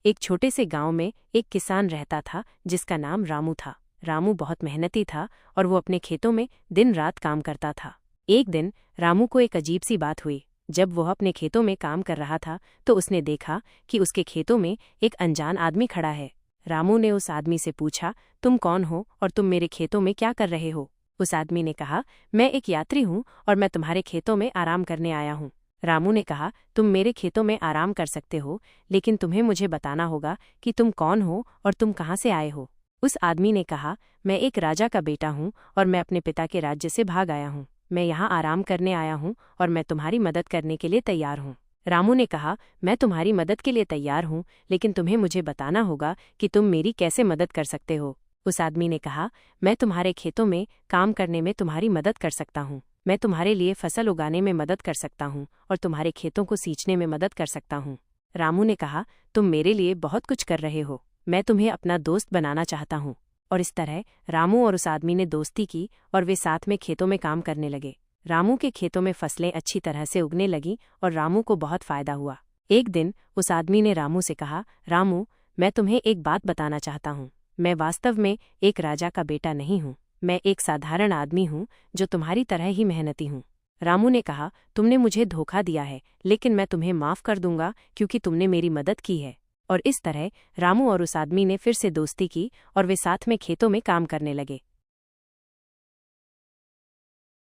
एक छोटे से गांव में एक किसान रहता था जिसका नाम रामू था। रामू बहुत मेहनती था और वो अपने खेतों में दिन रात काम करता था। एक दिन रामू को एक अजीब सी बात हुई। जब वह अपने खेतों में काम कर रहा था तो उसने देखा कि उसके खेतों में एक अनजान आदमी खड़ा है। रामू ने उस आदमी से पूछा, तुम कौन हो और तुम मेरे खेतों में क्या कर रहे हो? उस आदमी ने कहा, मैं एक यात्री हूँ और मैं तुम्हारे खेतों में आराम करने आया हूँ। रामू ने कहा, तुम मेरे खेतों में आराम कर सकते हो, लेकिन तुम्हें मुझे बताना होगा कि तुम कौन हो और तुम कहाँ से आए हो। उस आदमी ने कहा, मैं एक राजा का बेटा हूँ और मैं अपने पिता के राज्य से भाग आया हूँ। मैं यहाँ आराम करने आया हूँ और मैं तुम्हारी मदद करने के लिए तैयार हूँ। रामू ने कहा, मैं तुम्हारी मदद के लिए तैयार हूँ, लेकिन तुम्हें मुझे बताना होगा कि तुम मेरी कैसे मदद कर सकते हो। उस आदमी ने कहा, मैं तुम्हारे खेतों में काम करने में तुम्हारी मदद कर सकता हूँ। मैं तुम्हारे लिए फसल उगाने में मदद कर सकता हूँ और तुम्हारे खेतों को सींचने में मदद कर सकता हूँ। रामू ने कहा, तुम मेरे लिए बहुत कुछ कर रहे हो। मैं तुम्हें अपना दोस्त बनाना चाहता हूँ। और इस तरह रामू और उस आदमी ने दोस्ती की और वे साथ में खेतों में काम करने लगे। रामू के खेतों में फसलें अच्छी तरह से उगने लगीं और रामू को बहुत फायदा हुआ। एक दिन उस आदमी ने रामू से कहा, रामू, मैं तुम्हें एक बात बताना चाहता हूँ। मैं वास्तव में एक राजा का बेटा नहीं हूँ। मैं एक साधारण आदमी हूँ जो तुम्हारी तरह ही मेहनती हूँ। रामू ने कहा, तुमने मुझे धोखा दिया है, लेकिन मैं तुम्हें माफ कर दूंगा क्योंकि तुमने मेरी मदद की है। और इस तरह रामू और उस आदमी ने फिर से दोस्ती की और वे साथ में खेतों में काम करने लगे।